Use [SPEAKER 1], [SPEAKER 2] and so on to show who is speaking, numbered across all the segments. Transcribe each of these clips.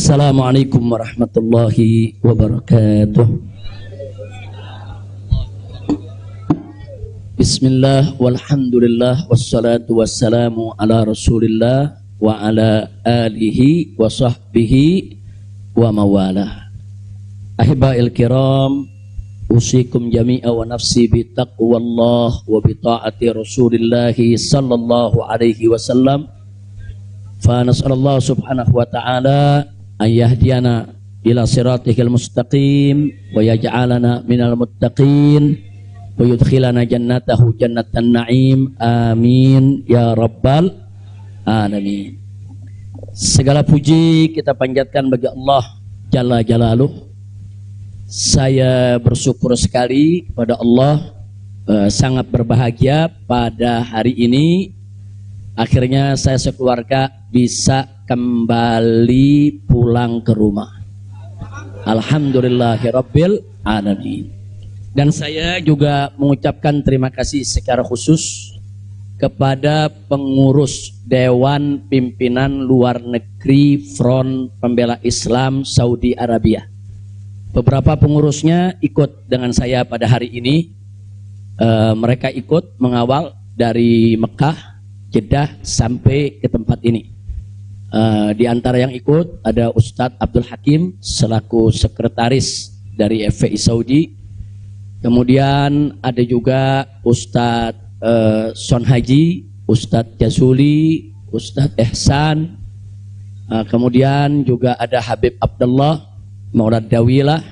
[SPEAKER 1] Assalamualaikum warahmatullahi wabarakatuh. Bismillah walhamdulillah wassalatu wassalamu ala rasulillah wa ala alihi wa sahbihi wa mawalah. Ahiba'il kiram, usikum jami'a wa nafsi bitaqwallah wa bita'ati rasulillahi sallallahu alaihi wasallam. Fa nas'alallah subhanahu wa ta'ala an yahdiyana ila siratihil mustaqim wa yaj'alana minal muttaqin wa yudkhilana jannatahu jannatan na'im, amin ya rabbal alamin. Segala puji kita panjatkan bagi Allah Jalla Jalaluh. Saya bersyukur sekali kepada Allah, sangat berbahagia pada hari ini akhirnya saya sekeluarga bisa kembali pulang ke rumah. Alhamdulillahirabbil alamin. Dan saya juga mengucapkan terima kasih secara khusus kepada pengurus Dewan Pimpinan Luar Negeri Front Pembela Islam Saudi Arabia. Beberapa pengurusnya ikut dengan saya pada hari ini. Mereka ikut mengawal dari Mekah, Jeddah sampai ke tempat ini. Di antara yang ikut ada Ustadz Abdul Hakim selaku sekretaris dari FPI Saudi. Kemudian ada juga Ustadz Son Haji, Ustadz Jazuli, Ustadz Ihsan. Kemudian juga ada Habib Abdullah Maulad Dawilah.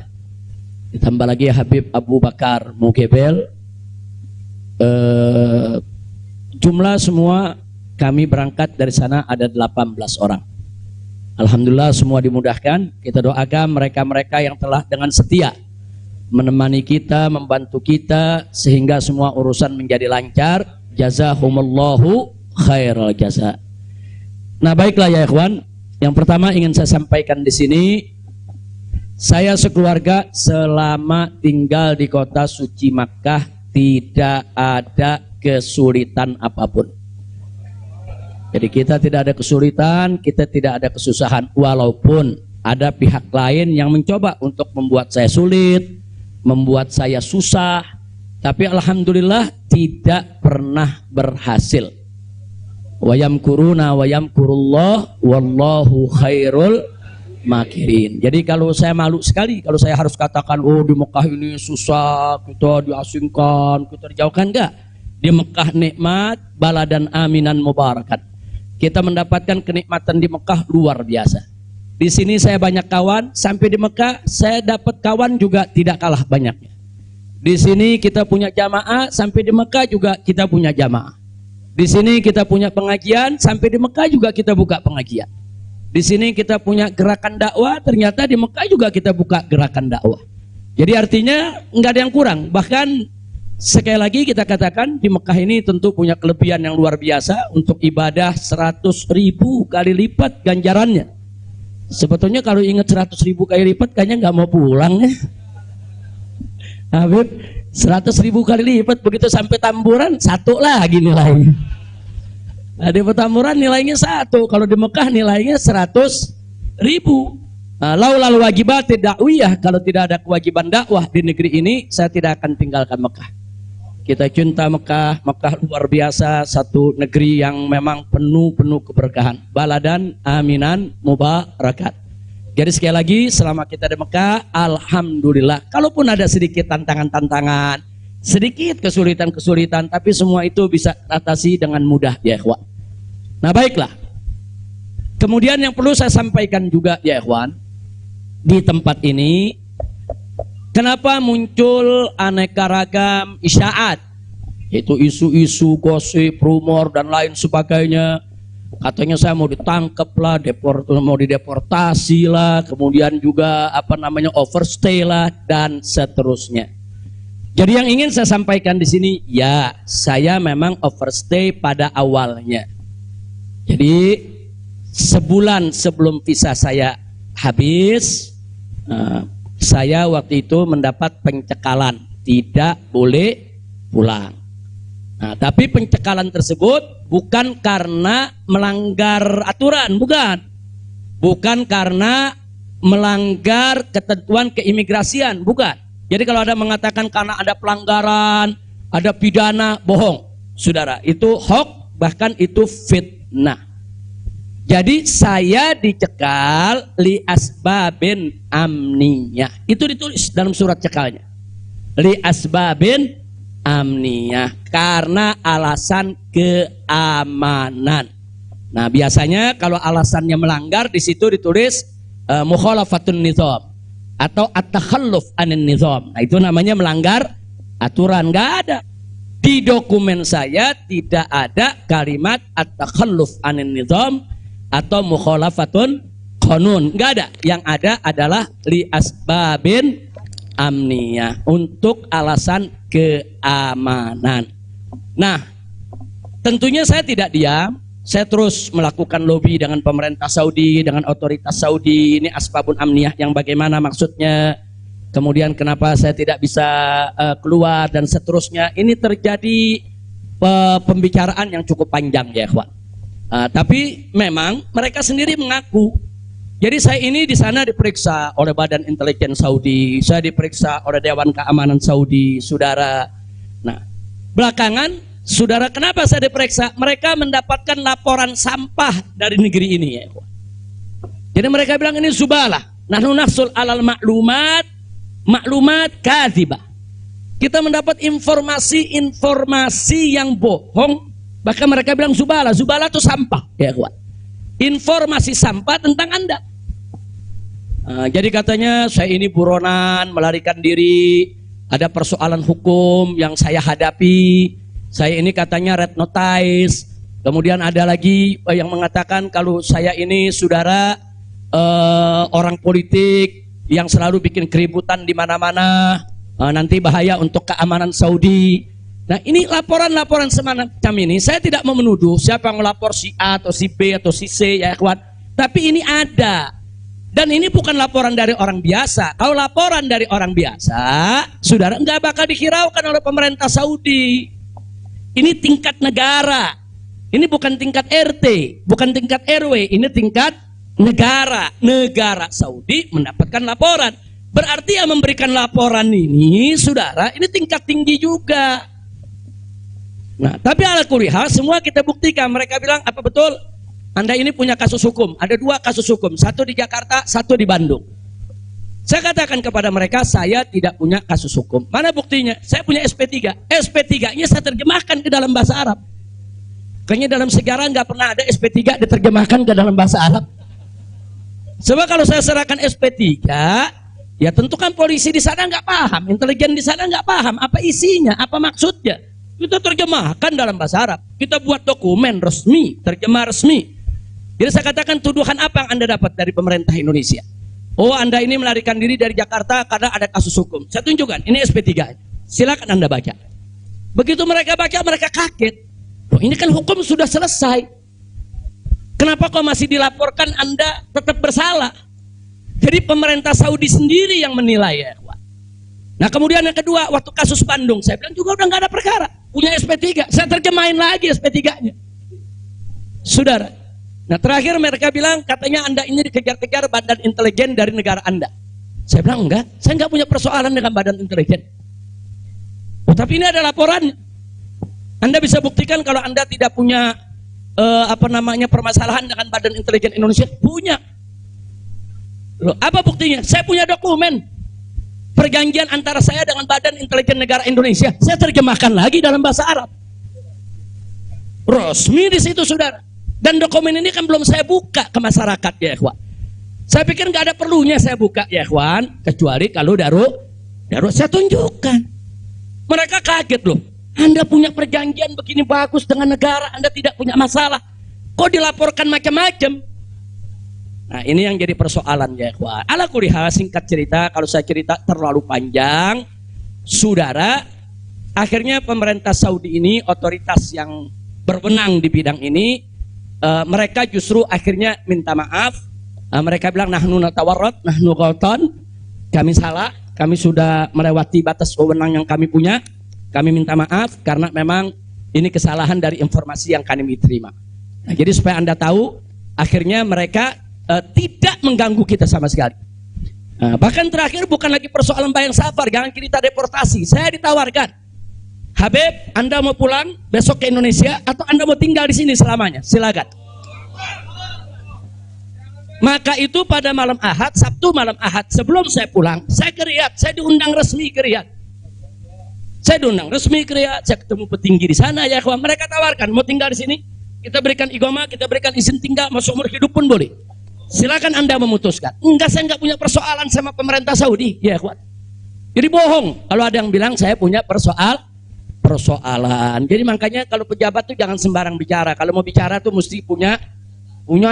[SPEAKER 1] Ditambah lagi Habib Abu Bakar Mugebel. Jumlah semua kami berangkat dari sana ada 18 orang. Alhamdulillah semua dimudahkan. Kita doakan mereka-mereka yang telah dengan setia menemani kita, membantu kita sehingga semua urusan menjadi lancar. Jazahumullahu khairal jaza. Nah, baiklah ya ikhwan. Yang pertama ingin saya sampaikan di sini, saya sekeluarga selama tinggal di kota suci Makkah tidak ada kesulitan apapun. Jadi kita tidak ada kesulitan, kita tidak ada kesusahan, walaupun ada pihak lain yang mencoba untuk membuat saya sulit, membuat saya susah, tapi alhamdulillah tidak pernah berhasil. Wa yamkuruna wa yamkurullah wallahu khairul makirin. Jadi kalau saya malu sekali kalau saya harus katakan, oh di Mekah ini susah, kita diasingkan, kita dijauhkan. Enggak. Di Mekah nikmat, baladan aminan mubarakat. Kita mendapatkan kenikmatan di Mekah luar biasa. Di sini saya banyak kawan, sampai di Mekah saya dapat kawan juga tidak kalah banyaknya. Di sini kita punya jamaah, sampai di Mekah juga kita punya jamaah. Di sini kita punya pengajian, sampai di Mekah juga kita buka pengajian. Di sini kita punya gerakan dakwah, ternyata di Mekah juga kita buka gerakan dakwah. Jadi artinya nggak ada yang kurang. Bahkan sekali lagi kita katakan di Mekah ini tentu punya kelebihan yang luar biasa untuk ibadah 100.000 kali lipat ganjarannya. Sebetulnya kalau ingat 100.000 kali lipat kayaknya nggak mau pulang ya. Habib, 100.000 kali lipat begitu sampai Tamburan satu lagi nilainya. Nah, di Petamburan nilainya 1, kalau di Mekah nilainya 100.000. Laulal wajibat dakwiyah, kalau tidak ada kewajiban dakwah di negeri ini saya tidak akan tinggalkan Mekah. Kita cinta Mekah, Mekah luar biasa, satu negeri yang memang penuh keberkahan. Baladan aminan mubarakat. Jadi sekali lagi selama kita di Mekah, alhamdulillah. Kalaupun ada sedikit tantangan-tantangan, sedikit kesulitan-kesulitan, tapi semua itu bisa atasi dengan mudah ya ikhwan. Nah baiklah. Kemudian yang perlu saya sampaikan juga ya ikhwan, di tempat ini kenapa muncul aneka ragam isyaat, yaitu isu-isu, gosip, rumor dan lain sebagainya. Katanya saya mau ditangkap lah, mau dideportasi lah, kemudian juga overstay lah dan seterusnya. Jadi yang ingin saya sampaikan di sini, ya saya memang overstay pada awalnya. Jadi sebulan sebelum visa saya habis, saya waktu itu mendapat pencekalan, tidak boleh pulang. Nah, tapi pencekalan tersebut bukan karena melanggar aturan, bukan karena melanggar ketentuan keimigrasian, bukan. Jadi kalau ada mengatakan karena ada pelanggaran, ada pidana, bohong. Saudara, itu hoax, bahkan itu fitnah. Jadi saya dicekal li asbabin amniyah. Itu ditulis dalam surat cekalnya. Li asbabin amniyah, karena alasan keamanan. Nah, biasanya kalau alasannya melanggar di situ ditulis mukhalafatun nizam atau at-takhalluf anin nizam. Nah, itu namanya melanggar aturan. Enggak ada. Di dokumen saya tidak ada kalimat at-takhalluf anin nizam atau mukhalafatun qanun. Enggak ada. Yang ada adalah li asbabin amniyah, untuk alasan keamanan. Nah, tentunya saya tidak diam. Saya terus melakukan lobby dengan pemerintah Saudi, dengan otoritas Saudi. Ini asbabun amniyah yang bagaimana maksudnya, kemudian kenapa saya tidak bisa keluar dan seterusnya. Ini terjadi pembicaraan yang cukup panjang ya ikhwan. Tapi memang mereka sendiri mengaku. Jadi saya ini di sana diperiksa oleh Badan Intelijen Saudi, saya diperiksa oleh Dewan Keamanan Saudi, saudara. Nah, belakangan, saudara, kenapa saya diperiksa? Mereka mendapatkan laporan sampah dari negeri ini ya. Jadi mereka bilang ini zubalah. Nahnu nahsul alal maklumat kadzibah. Kita mendapat informasi yang bohong. Bahkan mereka bilang zubalah. Zubalah itu sampah ya kawan. Informasi sampah tentang Anda. Jadi katanya saya ini buronan, melarikan diri, ada persoalan hukum yang saya hadapi. Saya ini katanya red notice. Kemudian ada lagi yang mengatakan kalau saya ini saudara orang politik yang selalu bikin keributan di mana-mana, nanti bahaya untuk keamanan Saudi. Nah, ini laporan-laporan semacam ini. Saya tidak mau menuduh siapa yang melapor, si A atau si B atau si C ya kawan. Tapi ini ada. Dan ini bukan laporan dari orang biasa. Kalau laporan dari orang biasa, saudara, nggak bakal dihiraukan oleh pemerintah Saudi. Ini tingkat negara. Ini bukan tingkat RT, bukan tingkat RW. Ini tingkat negara. Negara Saudi mendapatkan laporan. Berarti yang memberikan laporan ini, saudara, ini tingkat tinggi juga. Nah, tapi ala kulli hal semua kita buktikan. Mereka bilang, apa betul? Anda ini punya kasus hukum. Ada 2 kasus hukum. Satu di Jakarta, satu di Bandung. Saya katakan kepada mereka, saya tidak punya kasus hukum. Mana buktinya? Saya punya SP3. SP3-nya saya terjemahkan ke dalam bahasa Arab. Kayaknya dalam sejarah nggak pernah ada SP3 diterjemahkan ke dalam bahasa Arab. Sebab kalau saya serahkan SP3, ya tentu kan polisi di sana nggak paham, intelijen di sana nggak paham apa isinya, apa maksudnya. Kita terjemahkan dalam bahasa Arab. Kita buat dokumen resmi, terjemah resmi. Jadi saya katakan, tuduhan apa yang Anda dapat dari pemerintah Indonesia? Oh, Anda ini melarikan diri dari Jakarta karena ada kasus hukum. Saya tunjukkan, ini SP3. Silakan Anda baca. Begitu mereka baca, mereka kaget. Oh, ini kan hukum sudah selesai. Kenapa kok masih dilaporkan Anda tetap bersalah? Jadi pemerintah Saudi sendiri yang menilai ya. Nah, kemudian yang kedua, waktu kasus Bandung, saya bilang juga udah nggak ada perkara. Punya SP3, saya terjemahin lagi SP3-nya. Saudara. Nah, terakhir mereka bilang katanya Anda ini dikejar-kejar badan intelijen dari negara Anda. Saya bilang enggak, saya enggak punya persoalan dengan badan intelijen. Oh, tapi ini ada laporannya. Anda bisa buktikan kalau Anda tidak punya permasalahan dengan badan intelijen Indonesia? Punya. Loh, apa buktinya? Saya punya dokumen perjanjian antara saya dengan badan intelijen negara Indonesia. Saya terjemahkan lagi dalam bahasa Arab. Resmi di situ, saudara. Dan dokumen ini kan belum saya buka ke masyarakat ya ikhwan. Saya pikir nggak ada perlunya saya buka ya ikhwan, kecuali kalau darurat saya tunjukkan. Mereka kaget loh. Anda punya perjanjian begini bagus dengan negara, Anda tidak punya masalah. Kok dilaporkan macam-macam? Nah, ini yang jadi persoalan ya ikhwan. Ala kulli hal, singkat cerita, kalau saya cerita terlalu panjang, saudara, akhirnya pemerintah Saudi ini, otoritas yang berwenang di bidang ini, mereka justru akhirnya minta maaf. Mereka bilang nahnu natawarrat, nahnu ghaltan, kami salah, kami sudah melewati batas wewenang yang kami punya. Kami minta maaf karena memang ini kesalahan dari informasi yang kami terima. Nah, jadi supaya Anda tahu, akhirnya mereka tidak mengganggu kita sama sekali. Nah, bahkan terakhir bukan lagi persoalan bayang safar, jangan kita deportasi. Saya ditawarkan, Habib, Anda mau pulang besok ke Indonesia atau Anda mau tinggal di sini selamanya? Silakan. Maka itu pada malam Ahad, Sabtu malam Ahad, sebelum saya pulang, saya ke Riyadh, saya diundang resmi ke Riyadh. Saya diundang resmi ke Riyadh, saya ketemu petinggi di sana ya kawan. Mereka tawarkan, mau tinggal di sini, kita berikan igoma, kita berikan izin tinggal, masuk umur hidup pun boleh. Silakan Anda memutuskan. Enggak, saya enggak punya persoalan sama pemerintah Saudi, ya kawan. Jadi bohong kalau ada yang bilang saya punya persoalan. Jadi makanya kalau pejabat tuh jangan sembarang bicara. Kalau mau bicara tuh mesti punya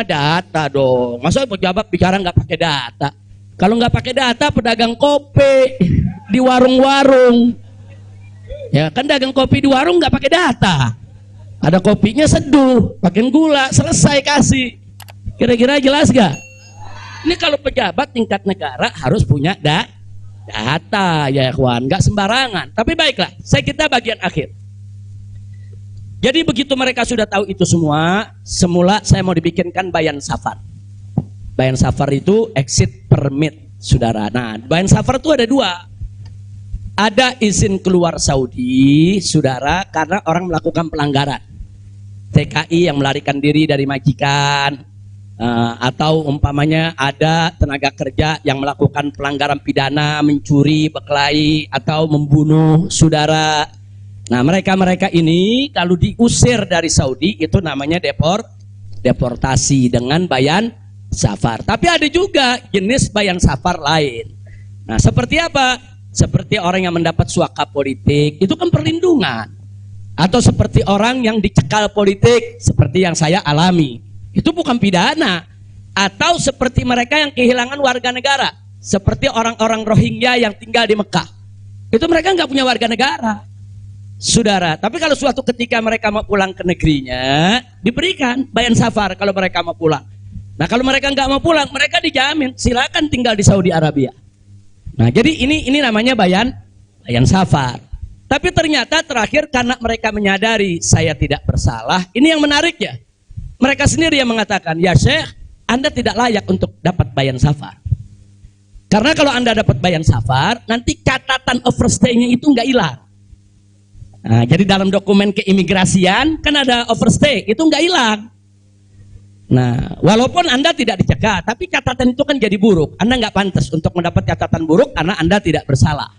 [SPEAKER 1] data dong. Masa pejabat bicara nggak pakai data? Kalau nggak pakai data, pedagang kopi di warung-warung, ya kan dagang kopi di warung nggak pakai data. Ada kopinya seduh, pakai gula, selesai kasih. Kira-kira jelas gak? Ini kalau pejabat tingkat negara harus punya data ya kawan, nggak sembarangan. Tapi baiklah, kita bagian akhir. Jadi begitu mereka sudah tahu itu semua, semula saya mau dibikinkan bayan safar. Bayan safar itu exit permit, saudara. Nah, bayan safar itu ada dua. Ada izin keluar Saudi, saudara, karena orang melakukan pelanggaran. TKI yang melarikan diri dari majikan, atau umpamanya ada tenaga kerja yang melakukan pelanggaran pidana, mencuri, berkelahi, atau membunuh saudara. Nah, mereka ini kalau diusir dari Saudi itu namanya deportasi dengan bayan safar. Tapi ada juga jenis bayan safar lain. Nah, seperti apa? Seperti orang yang mendapat suaka politik, itu kan perlindungan. Atau seperti orang yang dicekal politik, seperti yang saya alami, itu bukan pidana. Atau seperti mereka yang kehilangan warga negara, seperti orang-orang Rohingya yang tinggal di Mekah, itu mereka nggak punya warga negara, saudara. Tapi kalau suatu ketika mereka mau pulang ke negerinya, diberikan bayan safar kalau mereka mau pulang. Nah, kalau mereka nggak mau pulang, mereka dijamin silakan tinggal di Saudi Arabia. Nah, jadi ini namanya bayan safar. Tapi ternyata terakhir karena mereka menyadari saya tidak bersalah, ini yang menarik ya. Mereka sendiri yang mengatakan, ya Syekh, Anda tidak layak untuk dapat bayan safar. Karena kalau Anda dapat bayan safar, nanti catatan overstay-nya itu nggak hilang. Nah, jadi dalam dokumen keimigrasian kan ada overstay, itu nggak hilang. Nah, walaupun Anda tidak dicegah, tapi catatan itu kan jadi buruk. Anda nggak pantas untuk mendapat catatan buruk karena Anda tidak bersalah.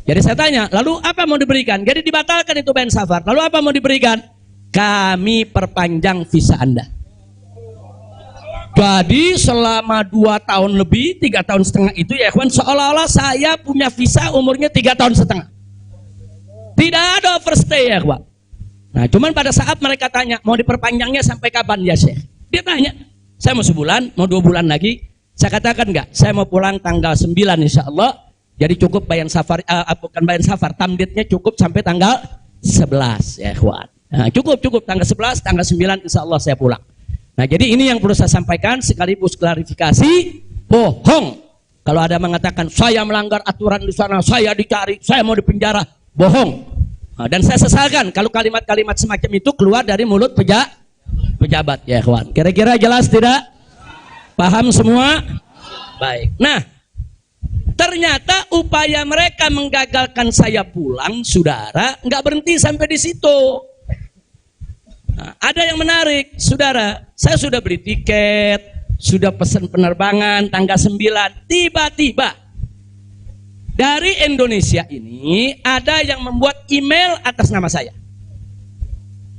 [SPEAKER 1] Jadi saya tanya, lalu apa mau diberikan? Jadi dibatalkan itu bayan safar. Lalu apa mau diberikan? Kami perpanjang visa Anda. Jadi selama 2 tahun lebih, 3 tahun setengah itu ya kawan, seolah-olah saya punya visa umurnya 3 tahun setengah. Tidak ada overstay ya kawan. Nah, cuman pada saat mereka tanya, mau diperpanjangnya sampai kapan ya Syekh? Dia tanya, saya mau sebulan, mau 2 bulan lagi. Saya katakan enggak, saya mau pulang tanggal 9 insya Allah. Jadi cukup bayan safar, bukan bayan safar, tamdidnya cukup sampai tanggal 11 ya kawan. Nah, cukup tanggal 11, tanggal 9 insya Allah saya pulang. Nah, jadi ini yang perlu saya sampaikan sekaligus klarifikasi, bohong. Kalau ada mengatakan saya melanggar aturan di sana, saya dicari, saya mau dipenjara, bohong. Nah, dan saya sesalkan kalau kalimat-kalimat semacam itu keluar dari mulut pejabat ya kawan. Kira-kira jelas tidak? Paham semua? Baik. Nah, ternyata upaya mereka menggagalkan saya pulang, saudara, nggak berhenti sampai di situ. Nah, ada yang menarik, saudara. Saya sudah beli tiket, sudah pesan penerbangan tanggal 9. Tiba-tiba dari Indonesia ini ada yang membuat email atas nama saya.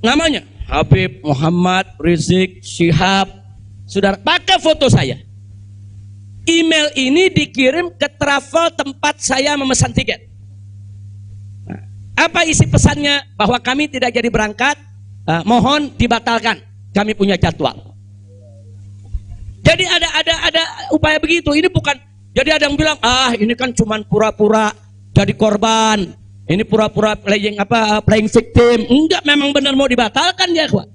[SPEAKER 1] Namanya Habib Muhammad Rizik Syihab. Saudara, pakai foto saya. Email ini dikirim ke travel tempat saya memesan tiket. Nah, apa isi pesannya? Bahwa kami tidak jadi berangkat, mohon dibatalkan. Kami punya jadwal. Jadi ada upaya begitu. Ini bukan. Jadi ada yang bilang, ini kan cuma pura-pura jadi korban. Ini pura-pura playing victim. Enggak, memang benar mau dibatalkan ya, kawan.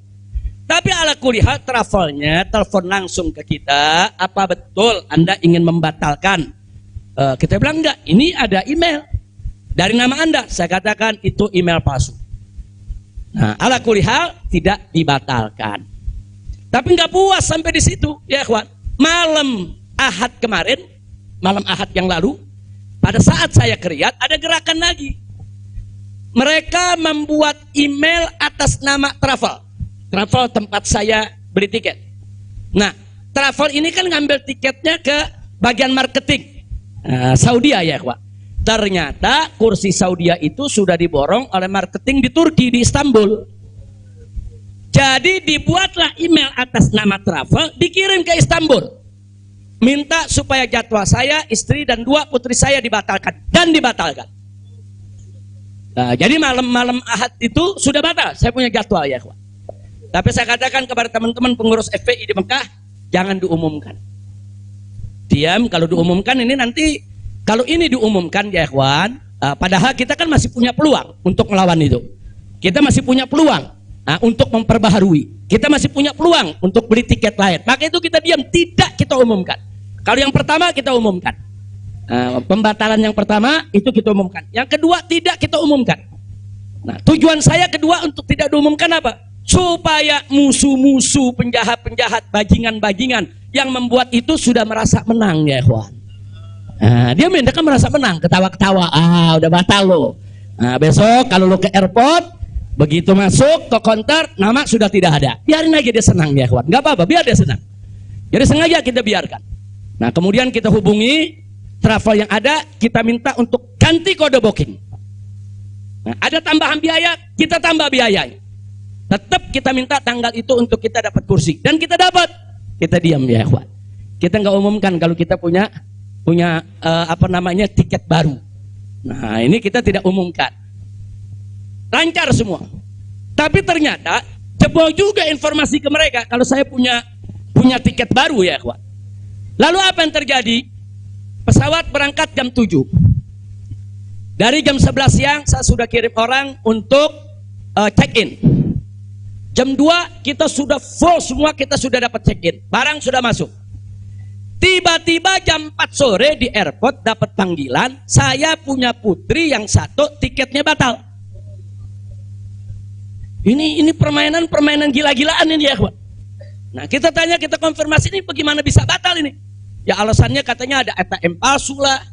[SPEAKER 1] Tapi ala kulihal travelnya telepon langsung ke kita, apa betul Anda ingin membatalkan? Kita bilang enggak, ini ada email dari nama Anda. Saya katakan itu email palsu. Nah, ala kulihal tidak dibatalkan. Tapi enggak puas sampai di situ, ya kawan. Malam Ahad kemarin, malam Ahad yang lalu, pada saat saya ke Riyadh, ada gerakan lagi. Mereka membuat email atas nama travel. Travel tempat saya beli tiket. Nah, travel ini kan ngambil tiketnya ke bagian marketing Saudi ya, Pak. Ternyata kursi Saudi itu sudah diborong oleh marketing di Turki, di Istanbul. Jadi dibuatlah email atas nama travel, dikirim ke Istanbul. Minta supaya jadwal saya, istri dan 2 putri saya dibatalkan. Dan dibatalkan. Nah, jadi malam-malam Ahad itu sudah batal. Saya punya jadwal ya, Pak. Tapi saya katakan kepada teman-teman pengurus FPI di Mekah, jangan diumumkan. Diam, kalau diumumkan ini nanti, kalau ini diumumkan ya ikhwan, padahal kita kan masih punya peluang untuk melawan itu. Kita masih punya peluang untuk memperbaharui. Kita masih punya peluang untuk beli tiket lain. Maka itu kita diam, tidak kita umumkan. Kalau yang pertama kita umumkan. Pembatalan yang pertama itu kita umumkan. Yang kedua tidak kita umumkan. Nah, tujuan saya kedua untuk tidak diumumkan apa? Supaya musuh-musuh, penjahat-penjahat, bajingan-bajingan yang membuat itu sudah merasa menang ya ikhwan. Dia mereka merasa menang, ketawa-ketawa. Udah batal lo. Besok kalau lo ke airport, begitu masuk ke counter, nama sudah tidak ada. Biarin aja dia senang ya ikhwan. Gak apa-apa, biar dia senang. Jadi sengaja kita biarkan. Nah, kemudian kita hubungi travel yang ada, kita minta untuk ganti kode booking. Nah, ada tambahan biaya, kita tambah biayanya. Tetap kita minta tanggal itu untuk kita dapat kursi. Dan kita dapat. Kita diam ya ikhwan. Kita nggak umumkan kalau kita punya tiket baru. Nah, ini kita tidak umumkan. Lancar semua. Tapi ternyata jebol juga informasi ke mereka kalau saya punya tiket baru ya ikhwan. Lalu apa yang terjadi? Pesawat berangkat jam 7. Dari jam 11 siang saya sudah kirim orang untuk check-in. Jam 2 kita sudah full semua, kita sudah dapat check-in. Barang sudah masuk. Tiba-tiba jam 4 sore di airport dapat panggilan, saya punya putri yang satu tiketnya batal. Ini permainan gila-gilaan ini ya, Pak. Nah, kita tanya, kita konfirmasi ini bagaimana bisa batal ini? Ya alasannya katanya ada ATM palsu lah,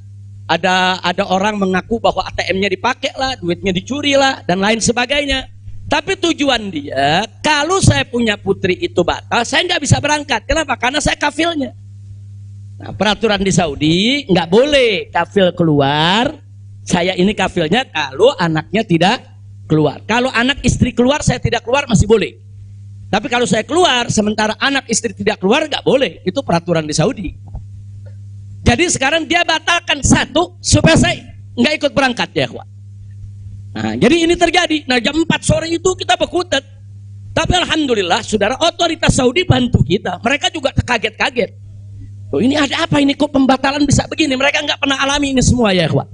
[SPEAKER 1] ada orang mengaku bahwa ATM-nya dipakai lah, duitnya dicuri lah, dan lain sebagainya. Tapi tujuan dia, kalau saya punya putri itu batal, saya nggak bisa berangkat. Kenapa? Karena saya kafilnya. Nah, peraturan di Saudi nggak boleh kafil keluar. Saya ini kafilnya kalau anaknya tidak keluar. Kalau anak istri keluar, saya tidak keluar masih boleh. Tapi kalau saya keluar, sementara anak istri tidak keluar, nggak boleh. Itu peraturan di Saudi. Jadi sekarang dia batalkan satu supaya saya nggak ikut berangkat ya, kawan. Nah, jadi ini terjadi. Nah, jam 4 sore itu kita berkutat. Tapi alhamdulillah, saudara, otoritas Saudi bantu kita. Mereka juga terkaget-kaget. Oh, ini ada apa ini? Kok pembatalan bisa begini? Mereka nggak pernah alami ini semua ya, kawan.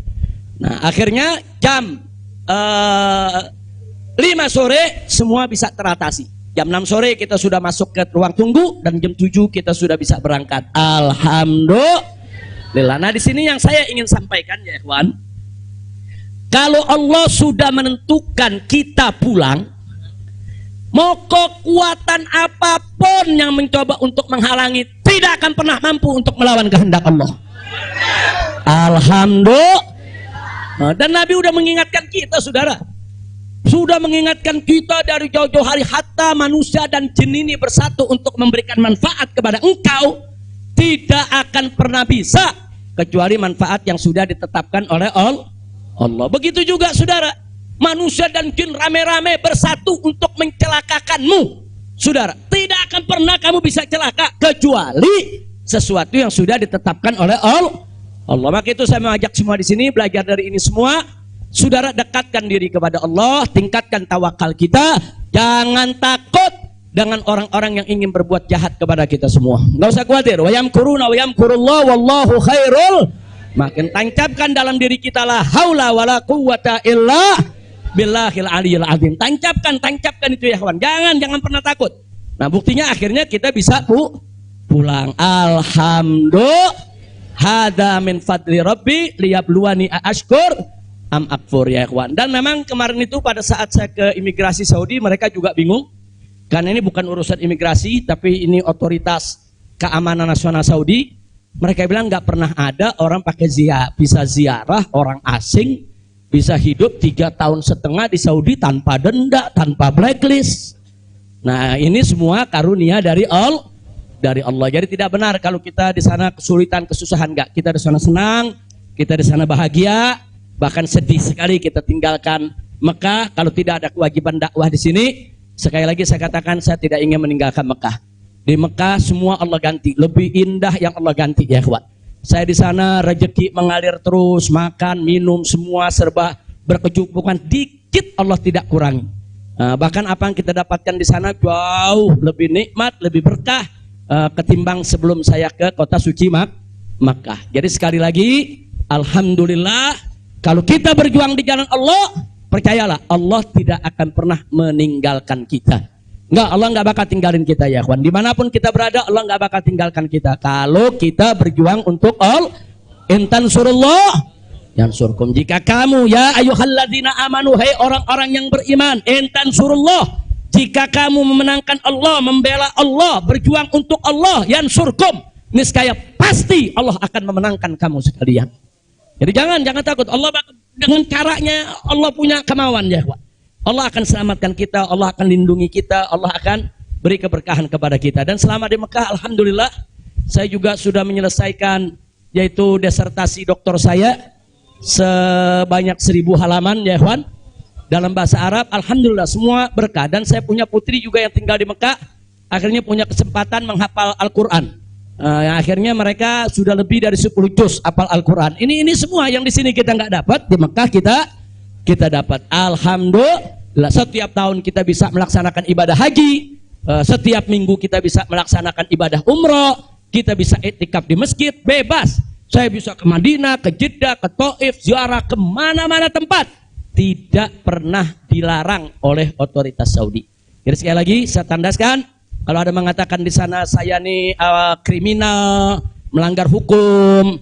[SPEAKER 1] Nah, akhirnya jam 5 sore semua bisa teratasi. Jam 6 sore kita sudah masuk ke ruang tunggu dan jam 7 kita sudah bisa berangkat. Alhamdulillah. Nah, di sini yang saya ingin sampaikan ya, kawan. Kalau Allah sudah menentukan kita pulang, mau kekuatan apapun yang mencoba untuk menghalangi tidak akan pernah mampu untuk melawan kehendak Allah. Alhamdulillah. Dan Nabi sudah mengingatkan kita, saudara. Sudah mengingatkan kita dari jauh-jauh hari, hatta manusia dan jin ini bersatu untuk memberikan manfaat kepada engkau, tidak akan pernah bisa kecuali manfaat yang sudah ditetapkan oleh Allah. Begitu juga saudara, manusia dan jin rame-rame bersatu untuk mencelakakanmu. Saudara, tidak akan pernah kamu bisa celaka kecuali sesuatu yang sudah ditetapkan oleh Allah. Maka itu saya mengajak semua di sini belajar dari ini semua. Saudara, dekatkan diri kepada Allah, tingkatkan tawakal kita, jangan takut dengan orang-orang yang ingin berbuat jahat kepada kita semua. Enggak usah khawatir. Wa yamkuruna wa yamkurullah wallahu khairul. Makin tancapkan dalam diri kita la haula wala quwwata illa billahil aliyil azim. Tancapkan itu ya kawan. Jangan pernah takut. Nah, buktinya akhirnya kita bisa pulang. Alhamdulillah. Hada min fadli rabbi liyabluwani ashkur am akfur ya kawan. Dan memang kemarin itu pada saat saya ke imigrasi Saudi, mereka juga bingung. Karena ini bukan urusan imigrasi, tapi ini otoritas keamanan nasional Saudi. Mereka bilang nggak pernah ada orang pakai bisa ziarah orang asing, bisa hidup 3,5 tahun di Saudi tanpa denda, tanpa blacklist. Nah ini semua karunia dari Allah. Jadi tidak benar kalau kita di sana kesulitan, kesusahan, enggak. Kita di sana senang, kita di sana bahagia, bahkan sedih sekali kita tinggalkan Mekah kalau tidak ada kewajiban dakwah di sini. Sekali lagi saya katakan saya tidak ingin meninggalkan Mekah. Di Mekah semua Allah ganti, lebih indah yang Allah ganti ya kawan. Saya di sana rezeki mengalir terus, makan, minum semua serba berkecukupan, dikit Allah tidak kurangi. Bahkan apa yang kita dapatkan di sana jauh lebih nikmat, lebih berkah ketimbang sebelum saya ke kota suci Makkah. Jadi sekali lagi, alhamdulillah kalau kita berjuang di jalan Allah, percayalah Allah tidak akan pernah meninggalkan kita. Enggak, Allah enggak bakal tinggalin kita ya kawan. Dimanapun kita berada, Allah enggak bakal tinggalkan kita. Kalau kita berjuang untuk Allah, intan surullah yang surkum. Jika kamu ya ayyuhalladzina amanu, hai orang-orang yang beriman, intan surullah, jika kamu memenangkan Allah, membela Allah, berjuang untuk Allah, yang surkum, niscaya pasti Allah akan memenangkan kamu sekalian. Jadi jangan takut. Allah dengan caranya Allah punya kemauan ya kawan. Allah akan selamatkan kita, Allah akan lindungi kita, Allah akan beri keberkahan kepada kita. Dan selama di Mekah, alhamdulillah, saya juga sudah menyelesaikan yaitu disertasi doktor saya sebanyak 1000 halaman ya kawan, dalam bahasa Arab. Alhamdulillah semua berkah. Dan saya punya putri juga yang tinggal di Mekah, akhirnya punya kesempatan menghafal Al-Quran. Akhirnya mereka sudah lebih dari 10 juz hafal Al-Quran. Ini semua yang di sini kita nggak dapat, di Mekah kita dapat. Alhamdulillah, setiap tahun kita bisa melaksanakan ibadah haji, setiap minggu kita bisa melaksanakan ibadah umroh, kita bisa iktikaf di masjid bebas. Saya bisa ke Madinah, ke Jeddah, ke Taif, ziarah kemana-mana tempat, tidak pernah dilarang oleh otoritas Saudi. Jadi sekali lagi saya tandaskan, kalau ada mengatakan di sana saya nih kriminal, melanggar hukum,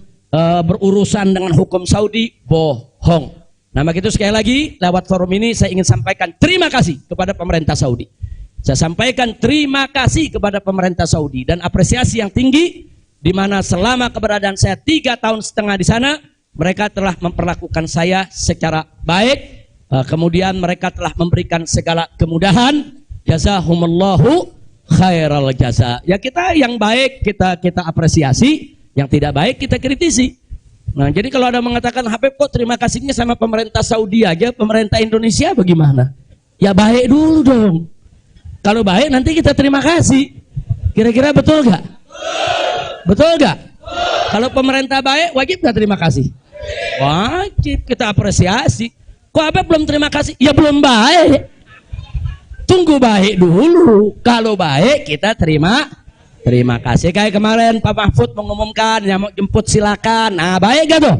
[SPEAKER 1] berurusan dengan hukum Saudi, bohong. Nah begitu sekali lagi lewat forum ini saya ingin sampaikan terima kasih kepada pemerintah Saudi. Saya sampaikan terima kasih kepada pemerintah Saudi dan apresiasi yang tinggi di mana selama keberadaan saya 3,5 tahun di sana, mereka telah memperlakukan saya secara baik. Kemudian mereka telah memberikan segala kemudahan. Jazahumullahu khairal jaza. Ya kita yang baik kita apresiasi, yang tidak baik kita kritisi. Nah, jadi kalau ada mengatakan Habib kok terima kasihnya sama pemerintah Saudi aja, pemerintah Indonesia bagaimana? Ya baik dulu dong. Kalau baik nanti kita terima kasih. Kira-kira betul gak? Betul gak? Kalau pemerintah baik wajib gak terima kasih? Wajib kita apresiasi. Kok Habib belum terima kasih? Ya belum baik. Tunggu baik dulu. Kalau baik kita terima kasih. Kayak kemarin Pak Mahfud mengumumkan yang mau jemput silakan. Nah baik gak tuh?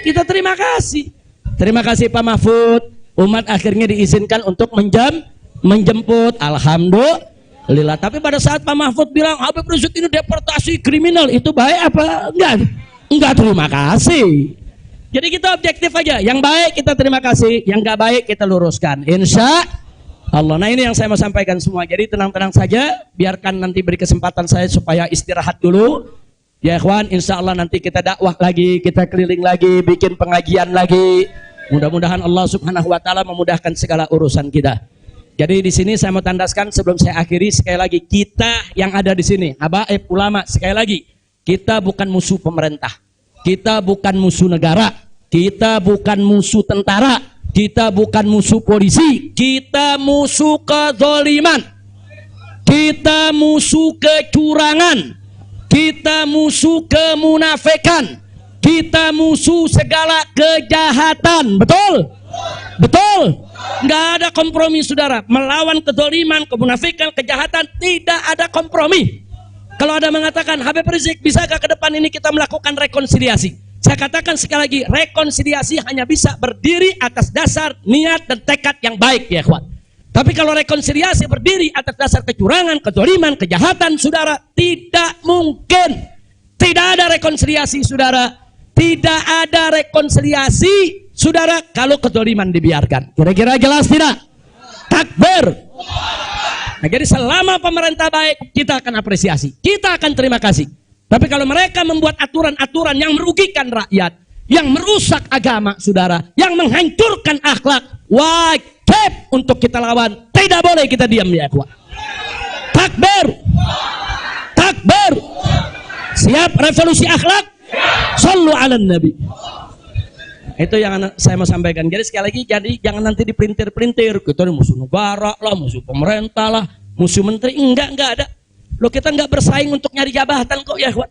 [SPEAKER 1] Kita terima kasih. Terima kasih Pak Mahfud. Umat akhirnya diizinkan untuk menjemput. Alhamdulillah. Tapi pada saat Pak Mahfud bilang Habib Rizik ini deportasi kriminal, itu baik apa? Enggak terima kasih. Jadi kita objektif aja. Yang baik kita terima kasih, yang enggak baik kita luruskan. Insya Allah. Nah ini yang saya mau sampaikan semua. Jadi tenang-tenang saja, biarkan nanti beri kesempatan saya supaya istirahat dulu. Ya ikhwan, insya Allah nanti kita dakwah lagi, kita keliling lagi, bikin pengajian lagi. Mudah-mudahan Allah Subhanahu wa taala memudahkan segala urusan kita. Jadi di sini saya mau tandaskan sebelum saya akhiri sekali lagi, kita yang ada di sini, habaib ulama, sekali lagi, kita bukan musuh pemerintah. Kita bukan musuh negara, kita bukan musuh tentara, kita bukan musuh polisi, kita musuh kezaliman, kita musuh kecurangan, kita musuh kemunafikan, kita musuh segala kejahatan. Betul? Betul? Nggak ada kompromi saudara. Melawan kezaliman, kemunafikan, kejahatan tidak ada kompromi. Kalau ada mengatakan Habib Rizik bisakah ke depan ini kita melakukan rekonsiliasi? Saya katakan sekali lagi, rekonsiliasi hanya bisa berdiri atas dasar niat dan tekad yang baik ya kawan. Tapi kalau rekonsiliasi berdiri atas dasar kecurangan, kezaliman, kejahatan, saudara, tidak mungkin. Tidak ada rekonsiliasi, saudara. Tidak ada rekonsiliasi, saudara, kalau kezaliman dibiarkan. Kira-kira jelas tidak? Takbir. Nah, jadi selama pemerintah baik, kita akan apresiasi. Kita akan terima kasih. Tapi kalau mereka membuat aturan-aturan yang merugikan rakyat, yang merusak agama, saudara, yang menghancurkan akhlak, wajib untuk kita lawan. Tidak boleh kita diam, ya ikhwan. Takbir. Takbir. Siap revolusi akhlak? Shallu ala nabi. Itu yang saya mau sampaikan. Jadi sekali lagi, jadi jangan nanti dipelintir-pelintir. Kita ini musuh negara lah, musuh pemerintah lah, musuh menteri. Enggak ada. Loh, kita enggak bersaing untuk nyari jabatan kok, ya ikhwan.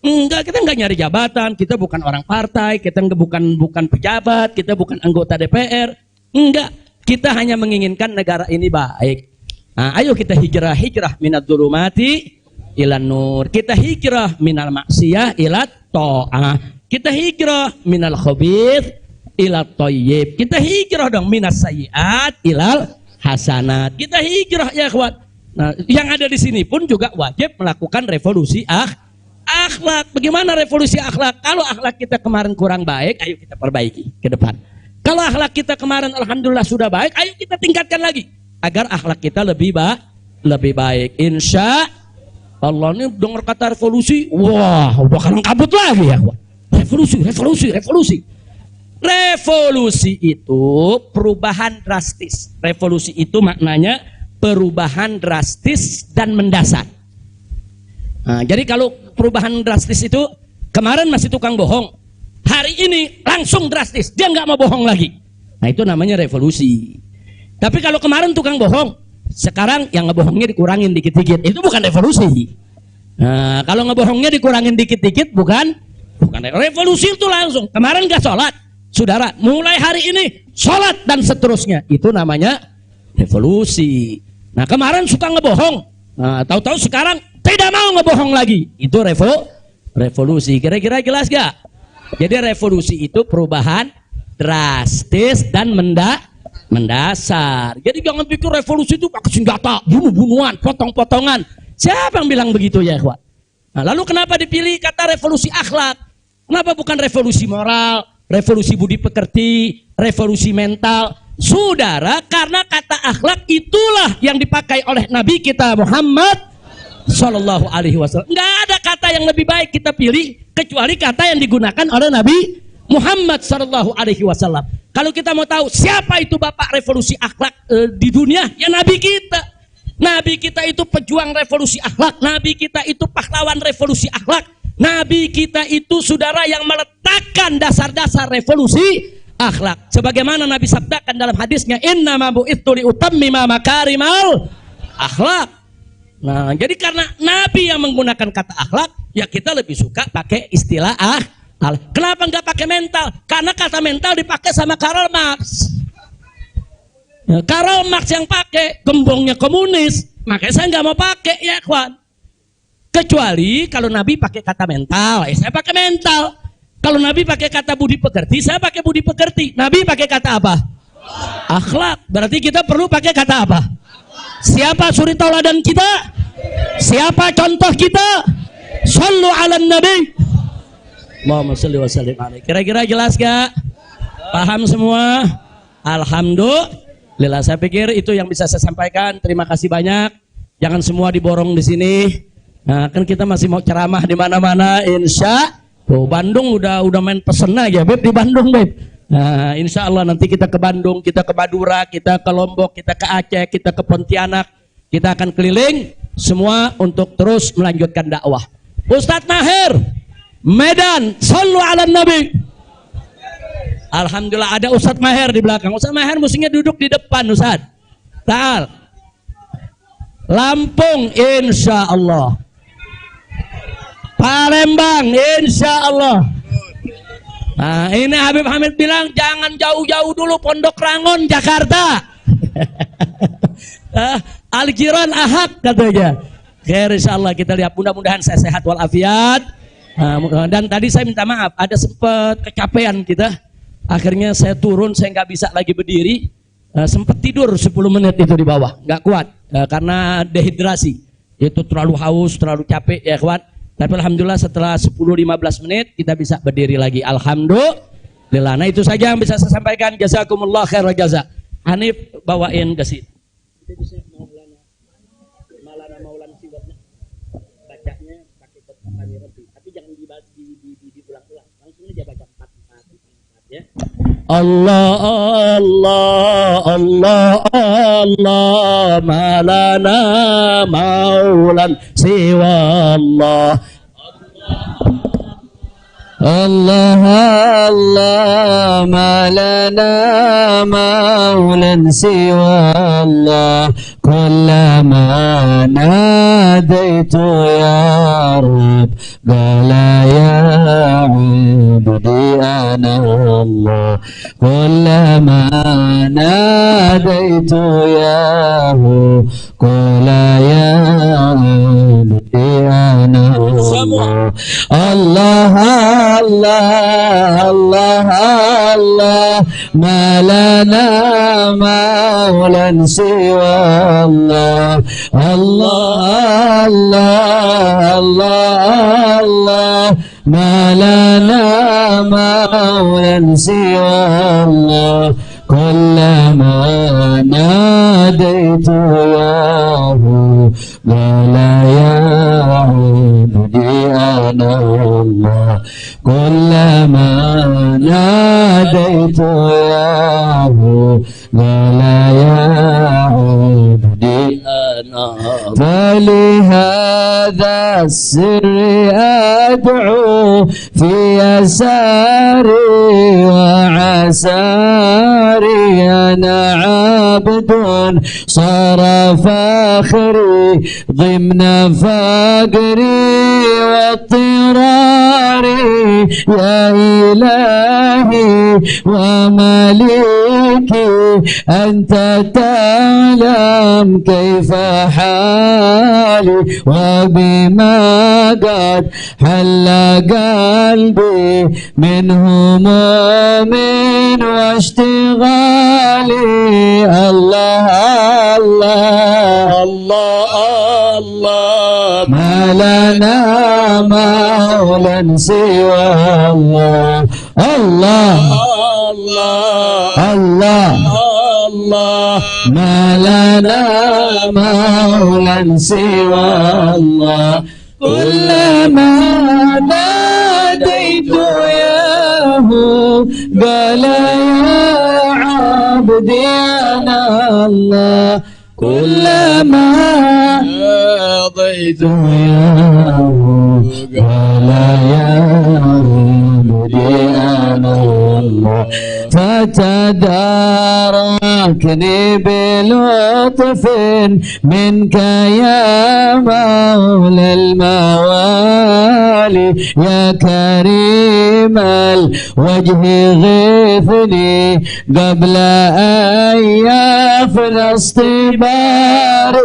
[SPEAKER 1] Enggak, kita enggak nyari jabatan. Kita bukan orang partai, kita bukan pejabat, kita bukan anggota DPR. Enggak, kita hanya menginginkan negara ini baik. Nah, ayo kita hijrah minad dzulumati ilan nur. Kita hijrah minal maksiyah ilat ta'ah. Kita hijrah minal khabith ilat thayyib. Kita hijrah dong minas sayyiat ilal hasanat. Kita hijrah, ya ikhwan. Nah, yang ada di sini pun juga wajib melakukan revolusi akhlak. Bagaimana revolusi akhlak? Kalau akhlak kita kemarin kurang baik, ayo kita perbaiki ke depan. Kalau akhlak kita kemarin alhamdulillah sudah baik, ayo kita tingkatkan lagi agar akhlak kita lebih baik. Insya Allah. Ini dengar kata revolusi, wah, udah kalang kabut lagi ya. Revolusi. Revolusi itu perubahan drastis. Revolusi itu maknanya perubahan drastis dan mendasar. Nah, jadi kalau perubahan drastis itu kemarin masih tukang bohong, hari ini langsung drastis, dia nggak mau bohong lagi. Nah, itu namanya revolusi. Tapi kalau kemarin tukang bohong, sekarang yang ngebohongnya dikurangin dikit-dikit, itu bukan revolusi. Nah, kalau ngebohongnya dikurangin dikit-dikit bukan revolusi. Itu langsung. Kemarin nggak sholat, saudara, mulai hari ini sholat dan seterusnya, itu namanya revolusi. Nah, kemarin suka ngebohong, nah, tahu-tahu sekarang tidak mau ngebohong lagi, itu revolusi. Kira-kira jelas gak? Jadi revolusi itu perubahan drastis dan mendasar. Jadi jangan pikir revolusi itu pakai senjata, bunuh-bunuhan, potong-potongan. Siapa yang bilang begitu, ya ikhwan? Nah, lalu kenapa dipilih kata revolusi akhlak? Kenapa bukan revolusi moral, revolusi budi pekerti, revolusi mental? Saudara, karena kata akhlak itulah yang dipakai oleh Nabi kita Muhammad Sallallahu Alaihi Wasallam. Nggak ada kata yang lebih baik kita pilih kecuali kata yang digunakan oleh Nabi Muhammad Sallallahu Alaihi Wasallam. Kalau kita mau tahu siapa itu bapak revolusi akhlak di dunia, ya Nabi kita. Nabi kita itu pejuang revolusi akhlak. Nabi kita itu pahlawan revolusi akhlak. Nabi kita itu saudara yang meletakkan dasar-dasar revolusi akhlak. Sebagaimana Nabi sabdakan dalam hadisnya, innama bu'itsu liutammima makarimal akhlak. Nah, jadi karena Nabi yang menggunakan kata akhlak, ya kita lebih suka pakai istilah Kenapa nggak pakai mental? Karena kata mental dipakai sama Karl Marx. Ya, Karl Marx yang pakai, gembongnya komunis, makanya saya nggak mau pakai, ya kawan. Kecuali kalau Nabi pakai kata mental, saya pakai mental. Kalau Nabi pakai kata budi pekerti, saya pakai budi pekerti. Nabi pakai kata apa? Akhlak. Berarti kita perlu pakai kata apa? Siapa suri tauladan kita? Siapa contoh kita? Shallu ala nabi. Allahumma shalli wa sallim alaihi. Kira-kira jelas gak? Paham semua? Alhamdulillah. Saya pikir itu yang bisa saya sampaikan. Terima kasih banyak. Jangan semua diborong di sini. Nah, kan kita masih mau ceramah di mana-mana, insya. Tuh, Bandung udah main pesen aja, Beb, di Bandung, Beb. Nah, insya Allah nanti kita ke Bandung, kita ke Madura, kita ke Lombok, kita ke Aceh, kita ke Pontianak. Kita akan keliling semua untuk terus melanjutkan dakwah. Ustadz Maher, Medan, sallu ala nabi. Alhamdulillah ada Ustadz Maher di belakang. Ustadz Maher mestinya duduk di depan, Ustadz. Ta'al. Lampung, insya Allah. Palembang, insya Allah. Nah, ini Habib Hamid bilang jangan jauh-jauh dulu, Pondok Rangon, Jakarta. Al-Jiran Ahad katanya. Khair, insya Allah kita lihat, mudah-mudahan saya sehat walafiat. Dan tadi saya minta maaf, ada sempat kecapean kita. Akhirnya saya turun, saya nggak bisa lagi berdiri. Sempat tidur 10 menit itu di bawah, nggak kuat karena dehidrasi. Itu terlalu haus, terlalu capek ya kawan. Tapi alhamdulillah setelah 10-15 menit kita bisa berdiri lagi. Alhamdulillah. Nah, itu saja yang bisa saya sampaikan. Jazakumullah khairal jaza. Hanif bawain ke sini. Maulana Siwatnya bacanya pakai dia baca 4 ya. Allah Allah Allah Allah malana maulan siwa Allah
[SPEAKER 2] Allah Allah malana maulan siwa Allah kullama nadaitu ya Rabb qala ya abdi ana Allah kullama nadaitu ya Hu qala ya abdi ana Allah Allah Allah Allah Allah malana maulan siwa Allah Allah Allah Allah Allah malana maulan siwa Allah kullama nadaitu ya Hu qala ya abdi ana Allah kullama nadaitu ya Hu qala ya abdi ana فلهذا السر أدعو في يساري وعساري أنا عبد صار فاخري ضمن فقري واضطراري يا إلهي ومليكي أنت تعلم كيف حالي وبما قد حل قلبي من هموم واشتغالي الله الله الله الله ما لنا مولا سوى الله الله الله الله الله ما لنا مولا سوى الله كلما ناديت ياه قال يا عبدي أنا الله كلما ناديت ياه قال يا عبدي أنا الله فتداركني بلطف منك يا مولى الموالي يا كريم الوجه غثني قبل أن يفنى اصطباري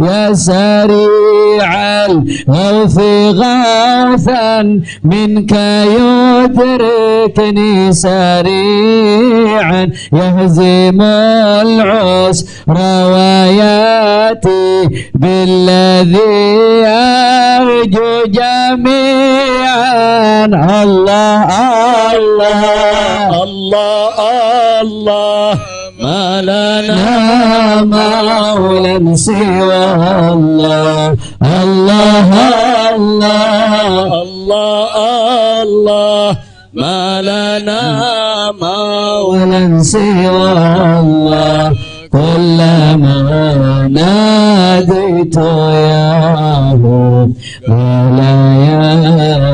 [SPEAKER 2] يا سريع الغوث غوثا منك يدركني سريعا يهزم العسر وياتي بالذي أرجو جميعا الله الله الله الله ما لنا مولا سوى الله الله الله الله الله ما لنا مولا سوى الله كلما ناديت ياه قال يا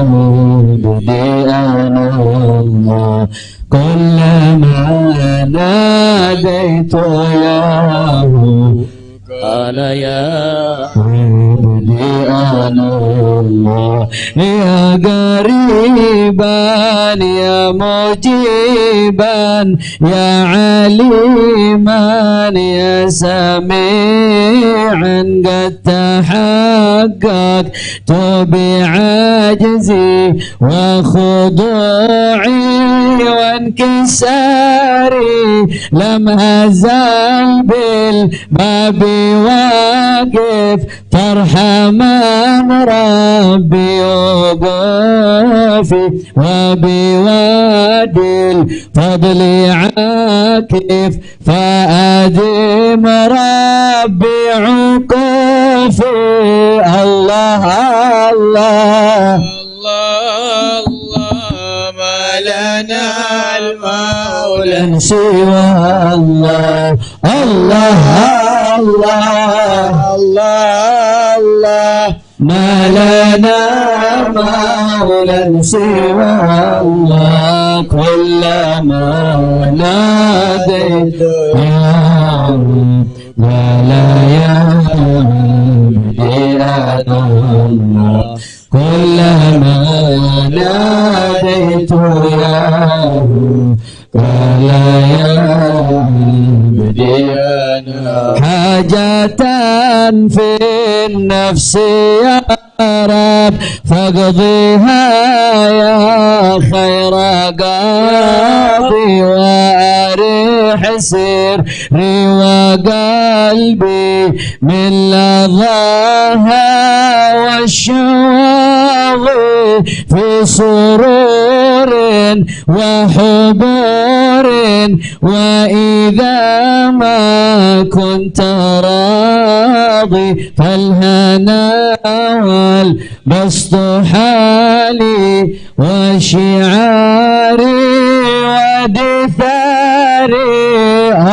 [SPEAKER 2] عبدي أنا الله كلما ناديت ياه قال يا عبدي أنا الله يا قريبا يا مجيبا يا عليما يا سميعا قد تحققت بعجزي وخضوعي وانكساري لم أزل بالباب واقف فارحمن ربي وقوفي وبوادي الفضل عاكف فأدم ربي عقوفي الله الله الله الله ما سوى الله الله الله الله الله ما لنا مولى سوى الله كلما ناديت يا رب ولا يهدي الله كلما ناديت يا رب ولا يهدي حاجة في النفس يا رب فاقضيها يا خير قاضي واريح سري وقلبي من لظاها والشواظي في سرور وحبور وإذا ما كنت راضي فالهنا والبسط حالي وشعاري ودثاري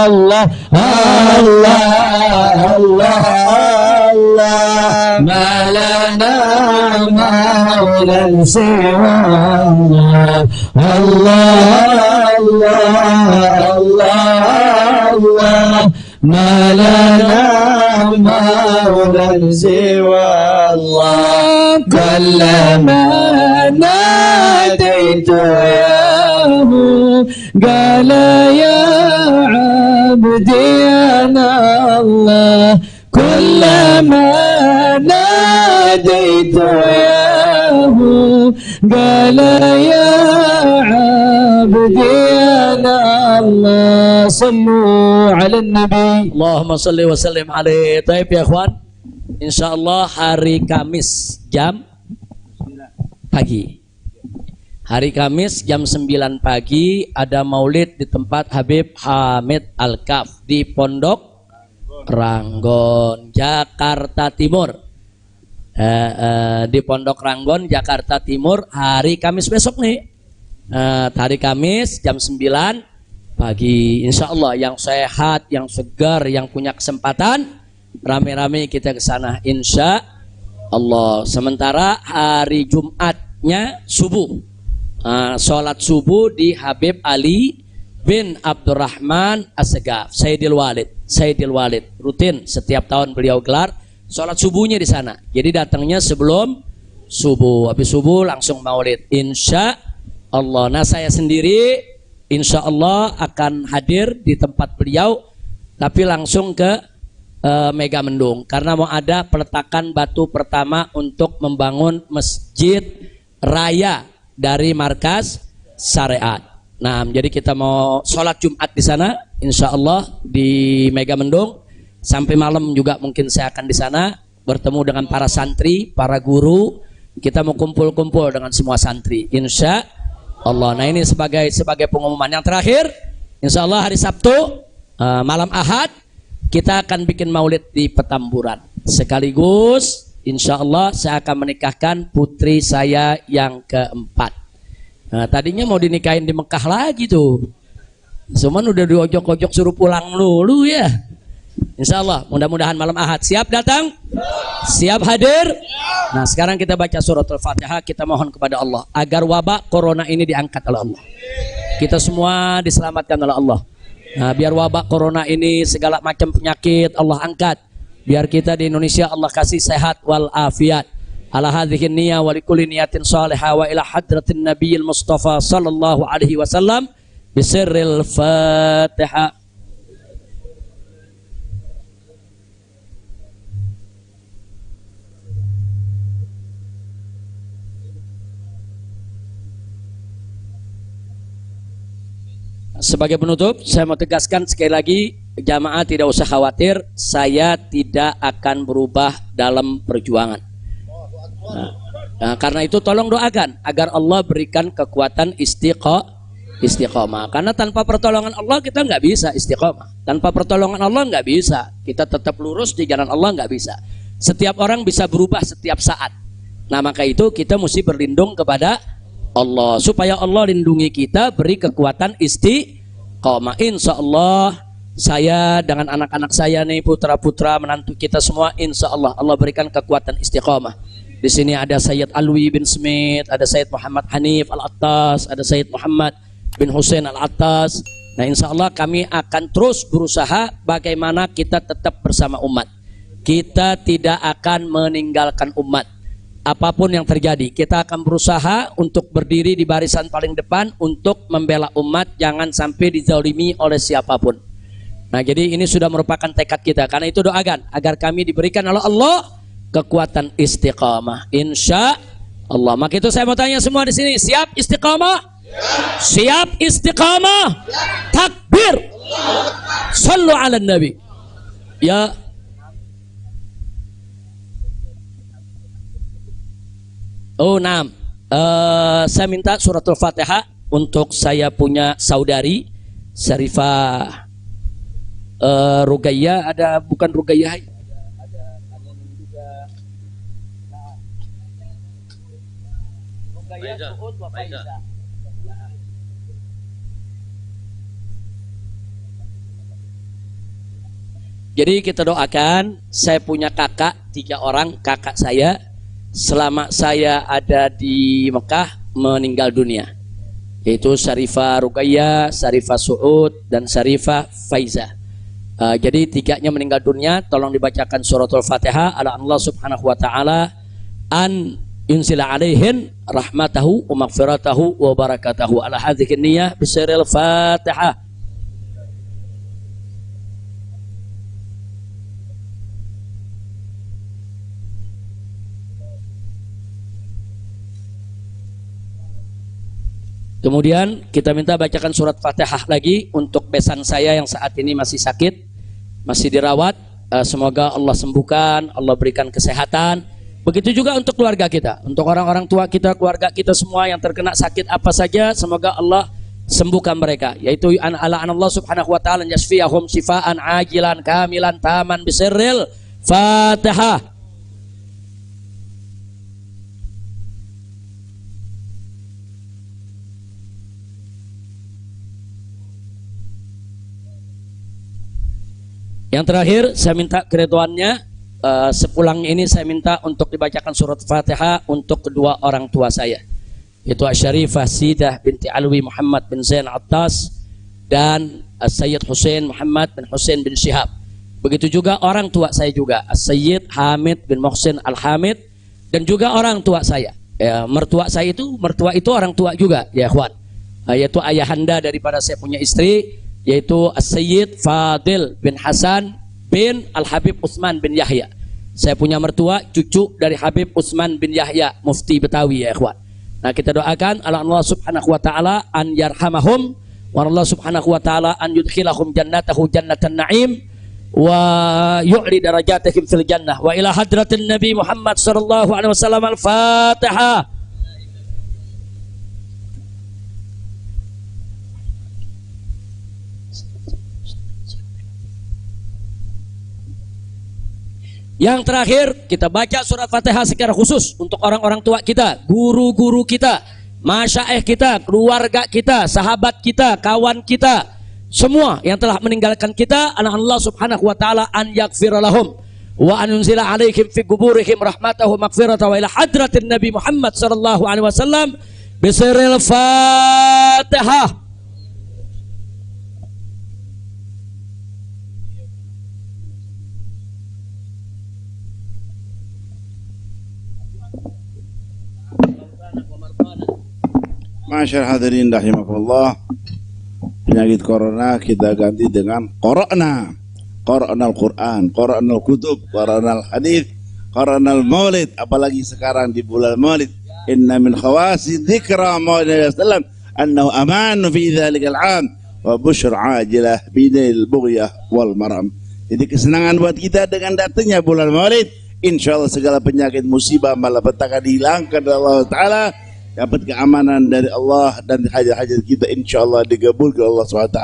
[SPEAKER 2] الله الله الله الله ما لنا مولى سوى الله الله الله الله ما لنا مولى سوى الله كلما ناديت ياه قال يا عبدي أنا الله كلما ناديت ياه قال يا عبدي أنا الله صلوا على النبي
[SPEAKER 1] Allahumma salli wa sallim alaihi. Taib ya ikhwan, insyaallah hari Kamis jam pagi. Hari Kamis jam 9 pagi ada maulid di tempat Habib Hamid Al-Kaf di Pondok Ranggon, Jakarta Timur. Di Pondok Ranggon, Jakarta Timur, hari Kamis besok nih. Hari Kamis jam 9 pagi. Insya Allah yang sehat, yang segar, yang punya kesempatan rame-rame kita ke sana insya Allah. Sementara hari Jumatnya subuh, sholat subuh di Habib Ali bin Abdurrahman As-Segaf, Sayyidil Walid rutin setiap tahun beliau gelar sholat subuhnya di sana. Jadi datangnya sebelum subuh, habis subuh langsung maulid insya Allah. Nah saya sendiri insya Allah akan hadir di tempat beliau, tapi langsung ke Mega Mendung karena mau ada peletakan batu pertama untuk membangun masjid raya dari markas syariat. Nah, jadi kita mau sholat Jumat di sana, insya Allah di Mega Mendung. Sampai malam juga mungkin saya akan di sana bertemu dengan para santri, para guru. Kita mau kumpul-kumpul dengan semua santri, insya Allah. Nah ini sebagai pengumuman yang terakhir. Insya Allah hari Sabtu malam Ahad kita akan bikin maulid di Petamburan. Sekaligus insya Allah saya akan menikahkan putri saya yang keempat. Nah, tadinya mau dinikahin di Mekah lagi tuh, cuman udah diojok-ojok suruh pulang dulu ya. Insya Allah mudah-mudahan malam Ahad. Siap datang? Siap hadir? Nah sekarang kita baca surat Al-Fatihah. Kita mohon kepada Allah agar wabak corona ini diangkat oleh Allah. Kita semua diselamatkan oleh Allah. Nah, biar wabak corona ini segala macam penyakit Allah angkat. Biar kita di Indonesia Allah kasih sehat wal afiat. Ala hadhihi niyya wa likulli niyatin salihah wa ila hadratin nabiyil mustafa sallallahu alaihi wasallam bisirril Fatihah. Sebagai penutup, saya mau tegaskan sekali lagi, jamaah tidak usah khawatir, saya tidak akan berubah dalam perjuangan. Nah, karena itu tolong doakan agar Allah berikan kekuatan istiqomah. Karena tanpa pertolongan Allah kita nggak bisa istiqomah. Tanpa pertolongan Allah nggak bisa. Kita tetap lurus di jalan Allah nggak bisa. Setiap orang bisa berubah setiap saat. Nah maka itu kita mesti berlindung kepada Allah supaya Allah lindungi kita, beri kekuatan istiqomah. istiqamah. Insya Allah saya dengan anak-anak saya nih, putra-putra menantu kita semua, insya Allah Allah berikan kekuatan istiqamah. Di sini ada Sayyid Alwi bin Smith, ada Sayyid Muhammad Hanif Al-Attas, ada Sayyid Muhammad bin Hussein Al-Attas. Nah insya Allah kami akan terus berusaha bagaimana kita tetap bersama umat. Kita tidak akan meninggalkan umat. Apapun yang terjadi, kita akan berusaha untuk berdiri di barisan paling depan untuk membela umat, jangan sampai dizalimi oleh siapapun. Nah jadi ini sudah merupakan tekad kita. Karena itu doakan agar kami diberikan oleh Allah kekuatan istiqamah, insya Allah. Maka itu saya mau tanya semua di sini, siap istiqamah? Siap istiqamah? Takbir! Sallu ala Nabi. Ya. Oh, nah, saya minta suratul Fatihah untuk saya punya saudari Syarifah Rugayyah, ada bukan Rugayyah, ada juga Rugayyah Suud wa Faiza. Jadi kita doakan, saya punya kakak 3 orang, kakak saya selama saya ada di Mekah meninggal dunia, yaitu Syarifah Rugayyah, Syarifah Suud, dan Syarifah Faiza. Jadi 3-nya meninggal dunia. Tolong dibacakan suratul Fatihah ala Allah subhanahu wa ta'ala an yunzila alaihin rahmatahu wa maghfiratahu wa barakatahu ala hadhihi niyah bisiril Fatihah. Kemudian kita minta bacakan surat Fatihah lagi untuk besan saya yang saat ini masih sakit, masih dirawat. Semoga Allah sembuhkan, Allah berikan kesehatan. Begitu juga untuk keluarga kita, untuk orang-orang tua kita, keluarga kita semua yang terkena sakit apa saja, semoga Allah sembuhkan mereka. Yaitu ala Allah subhanahu wa ta'ala yasfiyahum shifaan ajilan kamilan taman bisirril Fatihah. Yang terakhir saya minta keridhaannya, sepulang ini saya minta untuk dibacakan surat Fatihah untuk kedua orang tua saya, yaitu Syarifah Sidah binti Alwi Muhammad bin Zain Attas dan Sayyid Hussein Muhammad bin Hussein bin Syihab. Begitu juga orang tua saya juga, Sayyid Hamid bin Muhsin Al-Hamid, dan juga orang tua saya. Mertua saya itu, mertua itu orang tua juga ya ikhwan, yaitu ayahanda daripada saya punya istri, yaitu Sayyid Fadil bin Hasan bin Al-Habib Utsman bin Yahya. Saya punya mertua cucu dari Habib Utsman bin Yahya, mufti Betawi ya ikhwan. Nah kita doakan Allah subhanahu wa ta'ala an yarhamahum, wa Allah subhanahu wa ta'ala an yudkhilahum jannatahu jannatan na'im, wa yu'li darajatihim fil jannah. Wa ila hadratin Nabi Muhammad sallallahu alaihi wasallam. Al-Fatihah. Yang terakhir kita baca surat Fatihah secara khusus untuk orang-orang tua kita, guru-guru kita, masyaikh kita, keluarga kita, sahabat kita, kawan kita, semua yang telah meninggalkan kita. Allah subhanahu wa ta'ala an yaghfira lahum wa an yunzila alaihim fi quburihim rahmatahu maghfiratahu wa ila hadratin Nabi Muhammad sallallahu alaihi wasallam bisiril Fatihah.
[SPEAKER 3] Masyaallah hadirin rahimakumullah. Penyakit corona kita ganti dengan Qara'na. Qara'nal Quran, Qara'nal Kutub, Qara'nal Hadis, Qara'nal Maulid. Apalagi sekarang di bulan Maulid, inna min khawasi dzikra Muhammad sallallahu annahu aman fi dzalikal 'am wa busyra ajilah bidil bughyah wal maram. Jadi kesenangan buat kita dengan datangnya bulan Maulid. Insyaallah segala penyakit musibah malapetaka dihilangkan oleh Allah Ta'ala, dapat keamanan dari Allah, dan hajat-hajat kita insyaallah digabulkan Allah SWT.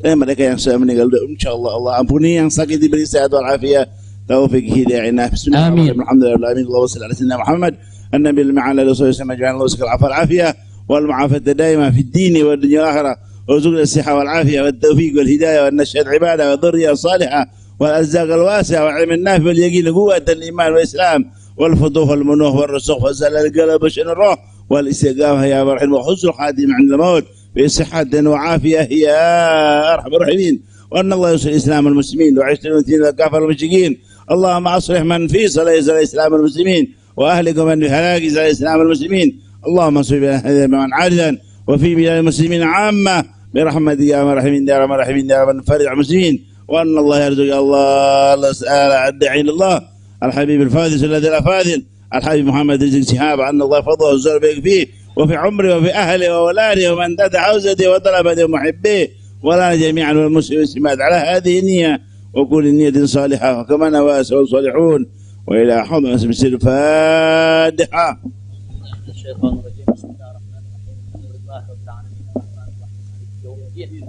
[SPEAKER 3] Dan mereka yang sudah meninggal insyaallah Allah ampuni, yang sakit diberi sehat wal afiat, taufik hidayah. Bismillahirrahmanirrahim. Alhamdulillahirabbil alamin. Allahumma shalli ala sayyidina Muhammad an-nabiyil ma'ala rasulillah sallallahu alaihi wasallam, wal afiyah wal mu'afata daima fid din wad dunya wal akhirah. وارزقنا الصحة والعافية والتوفيق والهداية والنشأة العبادة والذرية الصالحة والأرزاق الواسعة والعلم النافع واليقين قوة الإيمان والإسلام والفتوح والمنوح والرسوخ وزلل القلب وشن الروح والاستقامة يا مرحم وحسن الخاتم عند الموت بصحة وعافية يا أرحم الراحمين. وأن الله يصلح إسلام المسلمين وعيش المسلمين الكافر المشركين. اللهم أصلح من في صلاة إسلام المسلمين وأهلك من في هلاك صلاة إسلام المسلمين. اللهم انصر بنا من عاجلا وفي بلاد المسلمين عامة برحمتك يا مرحمين يا رب الراحمين يا رب فرج المسلمين. وأن الله يرزق الله سأل الداعي إلى الله الحبيب الفاضل الذي لا فاضل الحبيب محمد رزق شهاب أن الله فضله وزر بك فيه وفي عمره وفي أهله وأولاده ومن دد عوزته وطلبته ومحبيه ولا جميعا والمسلمين والمسلمات على هذه النية وكل نية صالحة وكما نوى الصالحون وإلى حضن اسم السر الفاتحة.
[SPEAKER 1] الشيطان الرجيم بسم الله الرحمن الرحيم الحمد لله رب العالمين الرحمن الرحيم مالك يوم الدين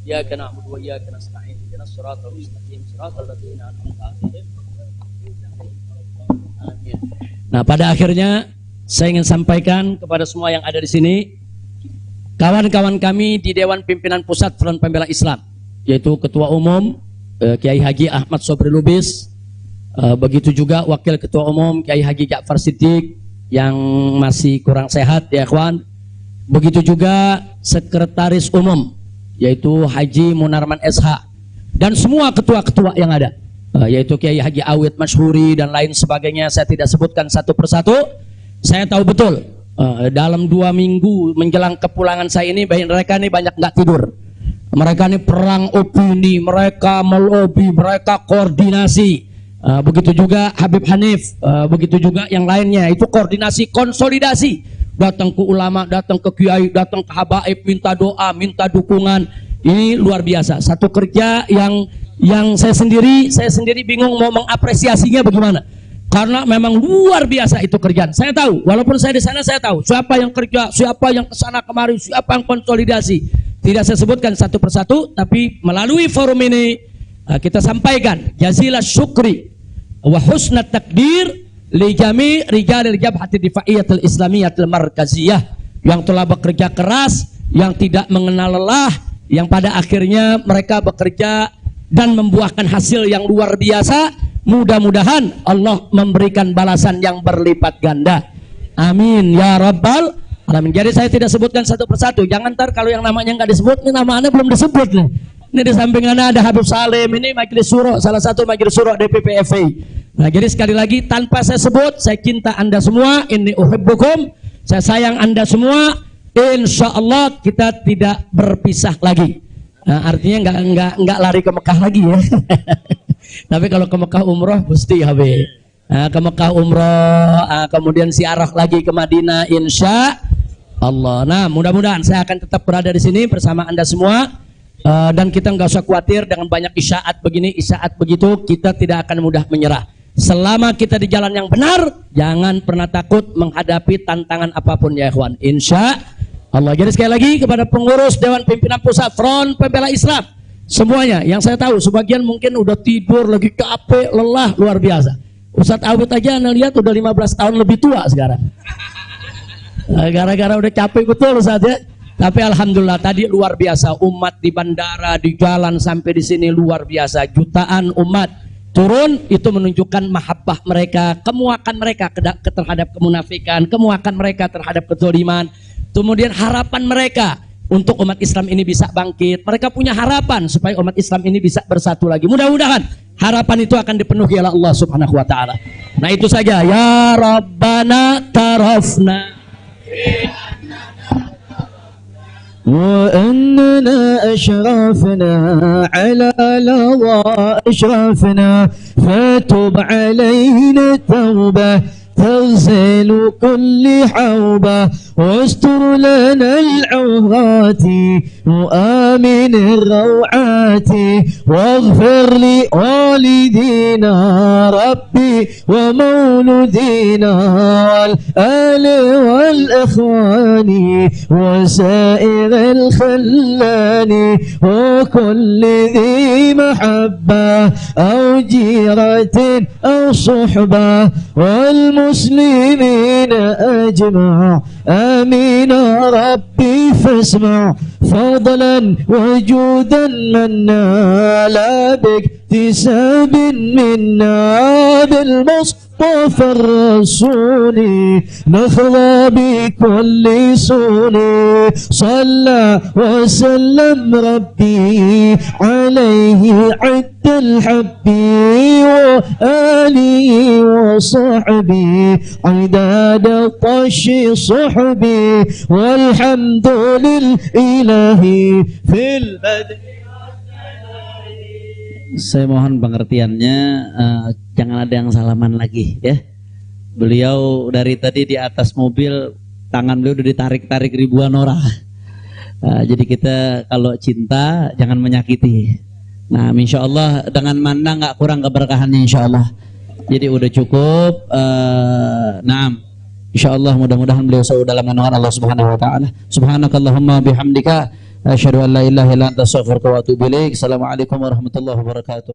[SPEAKER 1] إياك نعبد وإياك نستعين اهدنا الصراط المستقيم صراط الذين أنعمت عليهم. Nah, pada akhirnya saya ingin sampaikan kepada semua yang ada di sini, kawan-kawan kami di Dewan Pimpinan Pusat Front Pembela Islam, yaitu Ketua Umum Kiai Haji Ahmad Sobri Lubis, begitu juga Wakil Ketua Umum Kiai Haji Ja'far Siddiq yang masih kurang sehat ya kawan, begitu juga Sekretaris Umum yaitu Haji Munarman SH dan semua ketua-ketua yang ada, yaitu Kiai Haji Awid Masyhuri dan lain sebagainya. Saya tidak sebutkan satu persatu. Saya tahu betul dalam 2 minggu menjelang kepulangan saya ini mereka ini banyak nggak tidur. Mereka ini perang opini, mereka melobi, mereka koordinasi. Begitu juga Habib Hanif, begitu juga yang lainnya. Itu koordinasi, konsolidasi. Datang ke ulama, datang ke kiai, datang ke habaib, minta doa, minta dukungan. Ini luar biasa. Satu kerja yang saya sendiri bingung mau mengapresiasinya bagaimana. Karena memang luar biasa itu kerjaan. Saya tahu, walaupun saya di sana saya tahu siapa yang kerja, siapa yang kesana kemari, siapa yang konsolidasi. Tidak saya sebutkan satu persatu, tapi melalui forum ini kita sampaikan jazilah syukri wa husna takdir li jami' rijalil jabhati difaiyatil islamiyatil markaziyah yang telah bekerja keras, yang tidak mengenal lelah, yang pada akhirnya mereka bekerja dan membuahkan hasil yang luar biasa. Mudah-mudahan Allah memberikan balasan yang berlipat ganda. Amin ya rabbal alamin. Jadi saya tidak sebutkan satu persatu. Jangan ntar kalau yang namanya nggak disebut, ini namanya belum disebut nih. Ini di sampingnya ada Habib Salim, ini Majelis Syuro, salah satu Majelis Syuro DPP FI. Nah, jadi sekali lagi tanpa saya sebut, saya cinta Anda semua. Inni uhibbukum. Saya sayang Anda semua. Insya Allah kita tidak berpisah lagi. Nah, artinya nggak lari ke Mekah lagi ya. Tapi kalau ke Mekah umroh mesti Habib. Nah, ke Mekah umroh, kemudian ziarah lagi ke Madinah insya Allah. Nah, mudah-mudahan saya akan tetap berada di sini bersama Anda semua. Dan kita nggak usah khawatir dengan banyak isyaat begini, isyaat begitu, kita tidak akan mudah menyerah. Selama kita di jalan yang benar, jangan pernah takut menghadapi tantangan apapun ya ikhwan. Insya Allah. Jadi sekali lagi kepada pengurus Dewan Pimpinan Pusat Front Pembela Islam, semuanya yang saya tahu, sebagian mungkin udah tidur, lagi capek, lelah, luar biasa. Ustadz Awid aja anda lihat udah 15 tahun lebih tua sekarang. Gara-gara udah capek betul Ustadz ya. Tapi alhamdulillah tadi luar biasa, umat di bandara, di jalan sampai di sini luar biasa. Jutaan umat turun, itu menunjukkan mahabbah mereka, kemuakan mereka terhadap kemunafikan, kemuakan mereka terhadap kezaliman. Kemudian harapan mereka untuk umat Islam ini bisa bangkit. Mereka punya harapan supaya umat Islam ini bisa bersatu lagi. Mudah-mudahan harapan itu akan dipenuhi oleh Allah Subhanahu wa taala. Nah, itu saja. Ya Rabbana tarafna
[SPEAKER 2] وأننا أشرفنا على لظى أشرفنا فتب علينا توبة تغسل كل حوبة واستر لنا العورات وآمن الروعات واغفر لوالدينا ربي ومولدينا والآل والإخوان وسائر الخلان وكل ذي محبة أو جيرة أو صحبة والمسلمين أجمع آمين ربي فاسمع فضلا وجودا منا لا باكتساب منا بالمصطفى الرسول نخضى بكل سول صلى وسلم ربي عليه عد الحب وآله وصحبه عداد طش صحبي والحمد لله في البدء.
[SPEAKER 4] Saya mohon pengertiannya, jangan ada yang salaman lagi ya. Beliau dari tadi di atas mobil, tangan beliau udah ditarik-tarik ribuan orang. Jadi kita kalau cinta jangan menyakiti. Nah, insya Allah dengan mana nggak kurang keberkahannya, insya Allah. Jadi udah cukup. Naam, insya Allah mudah-mudahan beliau selalu dalam naungan Allah Subhanahu Wa Taala. Subhanakallahumma bihamdika, asyhadu an la ilaha illa anta astaghfiruka wa atubu ilaik. Assalamualaikum warahmatullahi wabarakatuh.